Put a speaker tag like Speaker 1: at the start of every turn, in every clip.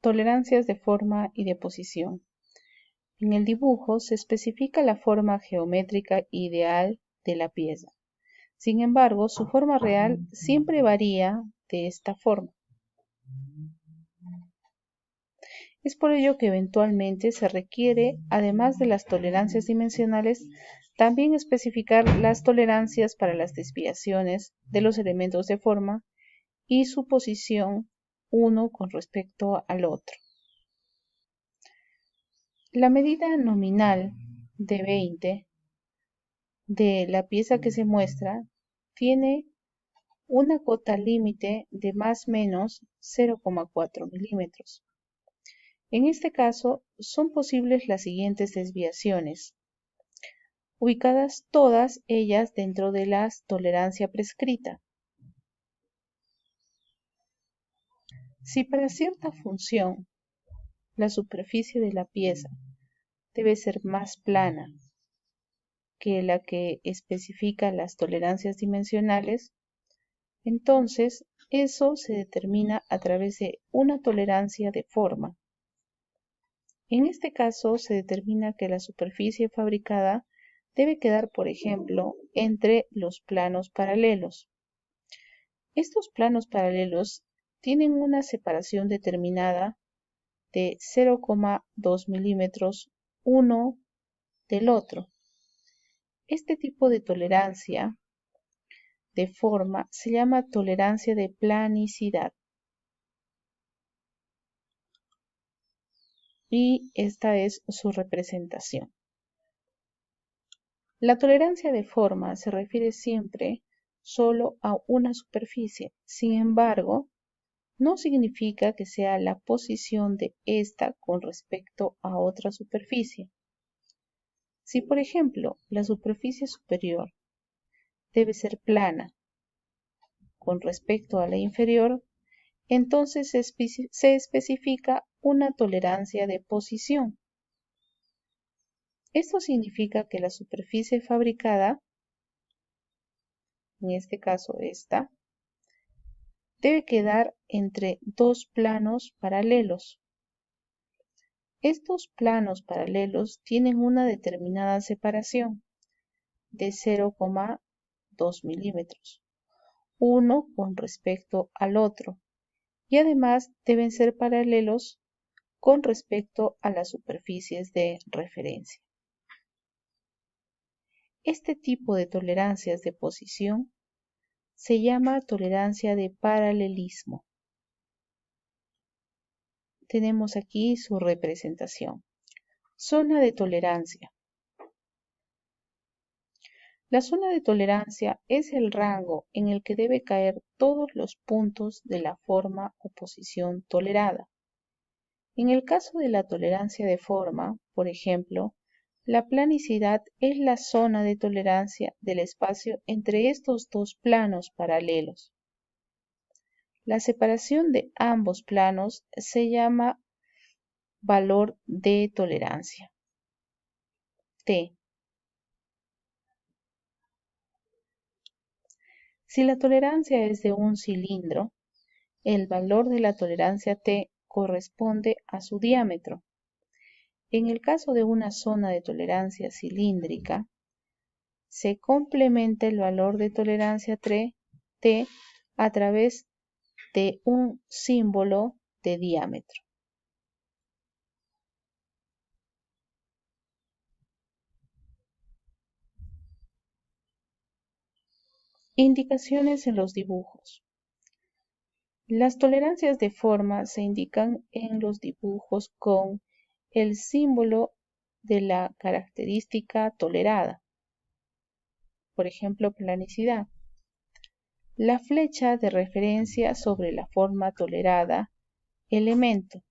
Speaker 1: Tolerancias de forma y de posición. En el dibujo se especifica la forma geométrica ideal de la pieza. Sin embargo, su forma real siempre varía de esta forma. Es por ello que eventualmente se requiere, además de las tolerancias dimensionales, también especificar las tolerancias para las desviaciones de los elementos de forma y su posición uno con respecto al otro. La medida nominal de 20 de la pieza que se muestra tiene una cota límite de más o menos 0,4 milímetros. En este caso, son posibles las siguientes desviaciones, ubicadas todas ellas dentro de la tolerancia prescrita. Si para cierta función la superficie de la pieza debe ser más plana que la que especifica las tolerancias dimensionales, entonces eso se determina a través de una tolerancia de forma. En este caso se determina que la superficie fabricada debe quedar, por ejemplo, entre los planos paralelos. Estos planos paralelos tienen una separación determinada de 0,2 milímetros uno del otro. Este tipo de tolerancia de forma se llama tolerancia de planicidad. Y esta es su representación. La tolerancia de forma se refiere siempre solo a una superficie. Sin embargo, no significa que sea la posición de esta con respecto a otra superficie. Si, por ejemplo, la superficie superior debe ser plana con respecto a la inferior, entonces se especifica una tolerancia de posición. Esto significa que la superficie fabricada, en este caso esta, debe quedar entre dos planos paralelos. Estos planos paralelos tienen una determinada separación de 0,2 milímetros, uno con respecto al otro, y además deben ser paralelos con respecto a las superficies de referencia. Este tipo de tolerancias de posición se llama tolerancia de paralelismo. Tenemos aquí su representación. Zona de tolerancia. La zona de tolerancia es el rango en el que debe caer todos los puntos de la forma o posición tolerada. En el caso de la tolerancia de forma, por ejemplo, la planicidad es la zona de tolerancia del espacio entre estos dos planos paralelos. La separación de ambos planos se llama valor de tolerancia, T. Si la tolerancia es de un cilindro, el valor de la tolerancia T corresponde a su diámetro. En el caso de una zona de tolerancia cilíndrica, se complementa el valor de tolerancia T a través de un símbolo de diámetro. Indicaciones en los dibujos. Las tolerancias de forma se indican en los dibujos con el símbolo de la característica tolerada, por ejemplo, planicidad. La flecha de referencia sobre la forma tolerada, elemento.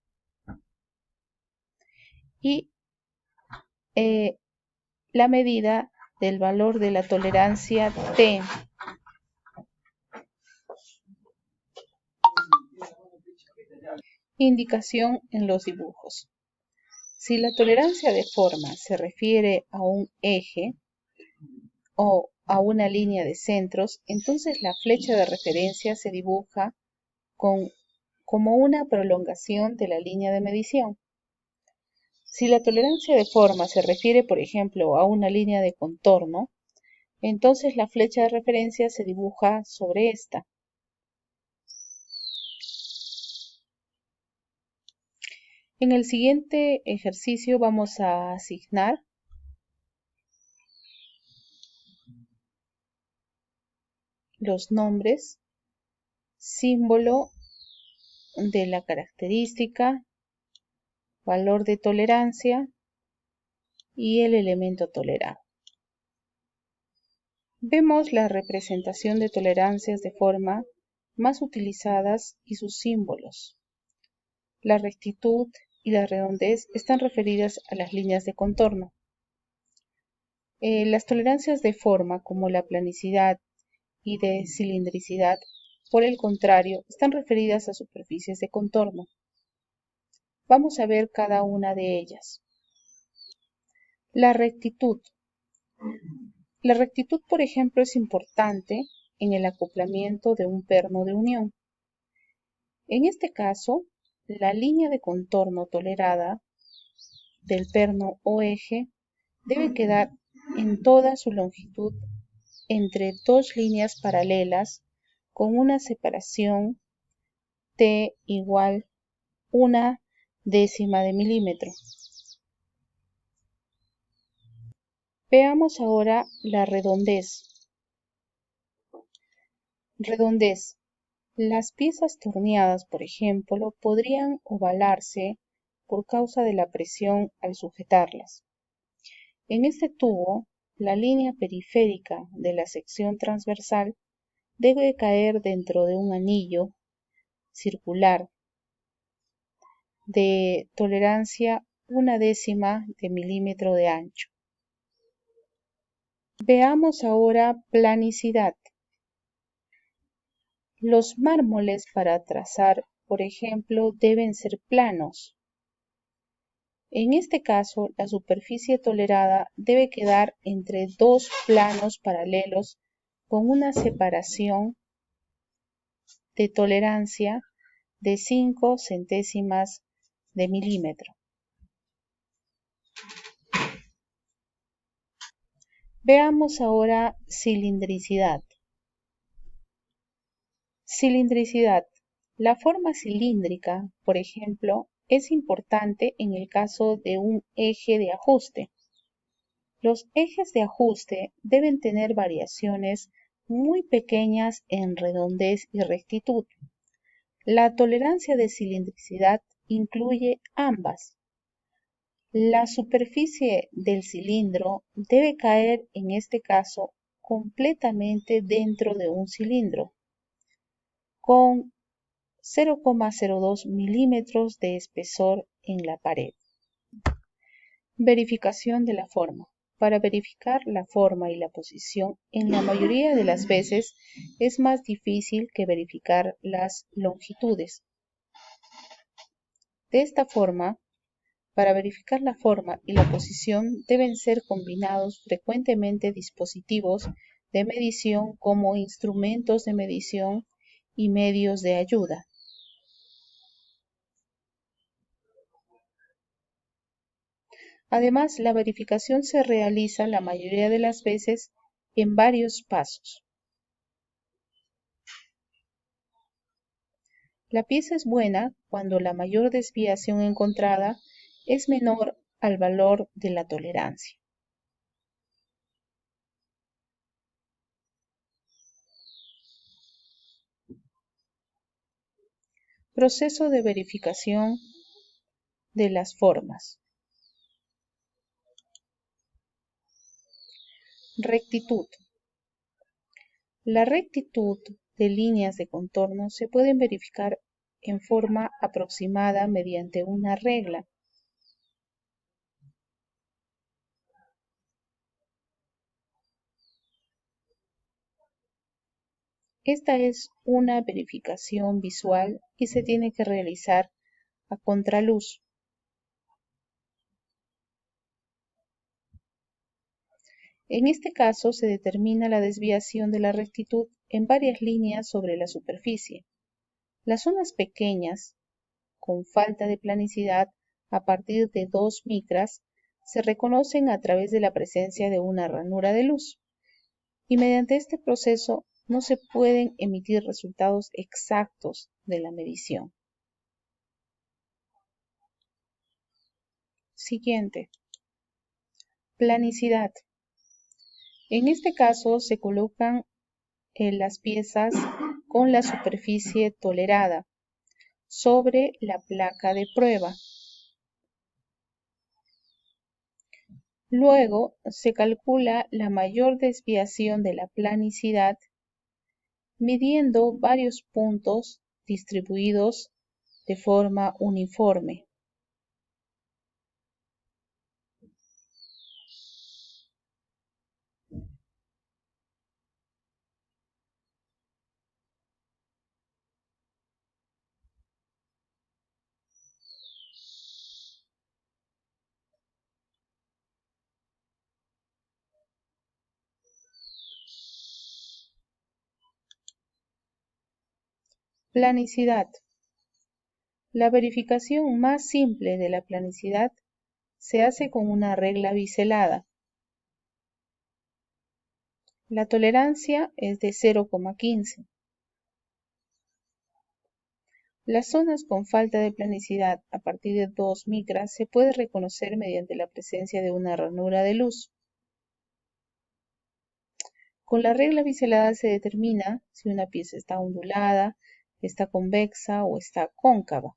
Speaker 1: Y la medida del valor de la tolerancia T. Indicación en los dibujos. Si la tolerancia de forma se refiere a un eje o a una línea de centros, entonces la flecha de referencia se dibuja con como una prolongación de la línea de medición. Si la tolerancia de forma se refiere, por ejemplo, a una línea de contorno, entonces la flecha de referencia se dibuja sobre esta. En el siguiente ejercicio vamos a asignar los nombres, símbolo de la característica, valor de tolerancia y el elemento tolerado. Vemos la representación de tolerancias de forma más utilizadas y sus símbolos. La rectitud y la redondez están referidas a las líneas de contorno. Las tolerancias de forma, como la planicidad y de cilindricidad, por el contrario, están referidas a superficies de contorno. Vamos a ver cada una de ellas. La rectitud. La rectitud, por ejemplo, es importante en el acoplamiento de un perno de unión. En este caso, la línea de contorno tolerada del perno o eje debe quedar en toda su longitud entre dos líneas paralelas con una separación t igual 1/10 de milímetro. Veamos ahora la redondez. Redondez. Las piezas torneadas, por ejemplo, podrían ovalarse por causa de la presión al sujetarlas. En este tubo, la línea periférica de la sección transversal debe caer dentro de un anillo circular de tolerancia 1/10 de milímetro de ancho. Veamos ahora planicidad. Los mármoles para trazar, por ejemplo, deben ser planos. En este caso, la superficie tolerada debe quedar entre dos planos paralelos con una separación de tolerancia de 5 centésimas de milímetro. Veamos ahora cilindricidad. Cilindricidad. La forma cilíndrica, por ejemplo, es importante en el caso de un eje de ajuste. Los ejes de ajuste deben tener variaciones muy pequeñas en redondez y rectitud. La tolerancia de cilindricidad incluye ambas. La superficie del cilindro debe caer, en este caso, completamente dentro de un cilindro, con 0,02 milímetros de espesor en la pared. Verificación de la forma. Para verificar la forma y la posición, en la mayoría de las veces es más difícil que verificar las longitudes. De esta forma, para verificar la forma y la posición deben ser combinados frecuentemente dispositivos de medición como instrumentos de medición y medios de ayuda. Además, la verificación se realiza la mayoría de las veces en varios pasos. La pieza es buena cuando la mayor desviación encontrada es menor al valor de la tolerancia. Proceso de verificación de las formas. Rectitud. La rectitud de líneas de contorno se pueden verificar en forma aproximada mediante una regla. Esta es una verificación visual y se tiene que realizar a contraluz. En este caso se determina la desviación de la rectitud en varias líneas sobre la superficie. Las zonas pequeñas, con falta de planicidad a partir de 2 micras, se reconocen a través de la presencia de una ranura de luz, y mediante este proceso no se pueden emitir resultados exactos de la medición. Siguiente. Planicidad. En este caso se colocan las piezas con la superficie tolerada sobre la placa de prueba. Luego se calcula la mayor desviación de la planicidad midiendo varios puntos distribuidos de forma uniforme. Planicidad. La verificación más simple de la planicidad se hace con una regla biselada. La tolerancia es de 0,15. Las zonas con falta de planicidad a partir de 2 micras se puede reconocer mediante la presencia de una ranura de luz. Con la regla biselada se determina si una pieza está ondulada, está convexa o está cóncava.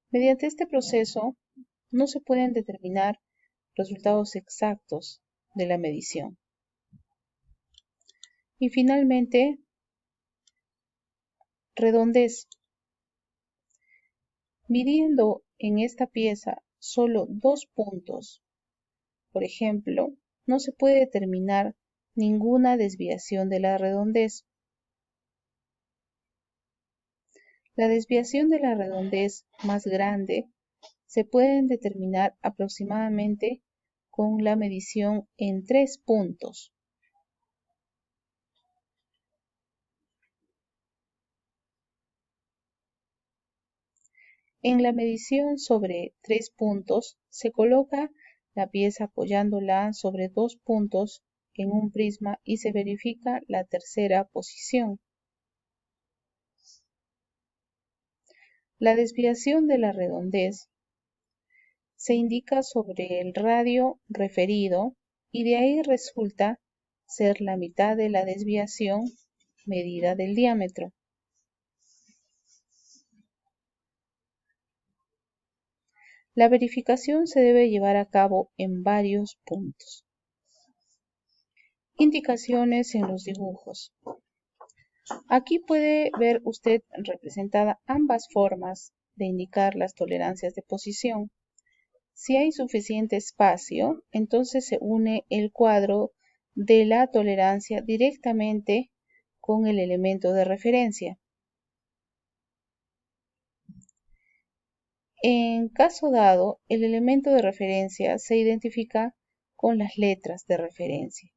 Speaker 1: Mediante este proceso no se pueden determinar resultados exactos de la medición. Y finalmente, redondez. Midiendo en esta pieza solo 2 puntos, por ejemplo, no se puede determinar ninguna desviación de la redondez. La desviación de la redondez más grande se pueden determinar aproximadamente con la medición en 3 puntos. En la medición sobre 3 puntos se coloca la pieza apoyándola sobre 2 puntos en un prisma y se verifica la tercera posición. La desviación de la redondez se indica sobre el radio referido y de ahí resulta ser la mitad de la desviación medida del diámetro. La verificación se debe llevar a cabo en varios puntos. Indicaciones en los dibujos. Aquí puede ver usted representada ambas formas de indicar las tolerancias de posición. Si hay suficiente espacio, entonces se une el cuadro de la tolerancia directamente con el elemento de referencia. En caso dado, el elemento de referencia se identifica con las letras de referencia.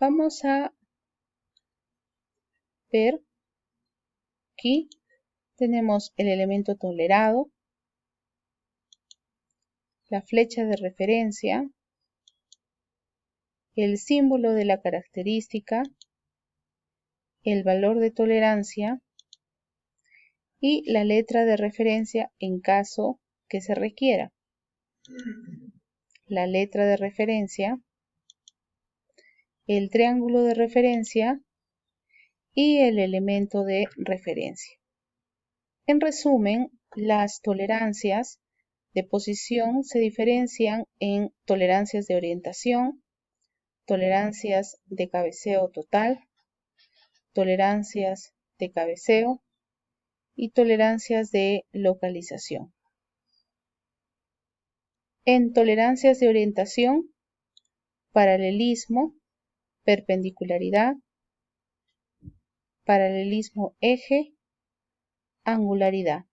Speaker 1: Vamos a ver aquí tenemos el elemento tolerado, la flecha de referencia, el símbolo de la característica, el valor de tolerancia y la letra de referencia en caso que se requiera. La letra de referencia, el triángulo de referencia y el elemento de referencia. En resumen, las tolerancias de posición se diferencian en tolerancias de orientación, tolerancias de cabeceo total, tolerancias de cabeceo y tolerancias de localización. En tolerancias de orientación, paralelismo, perpendicularidad, paralelismo eje, angularidad.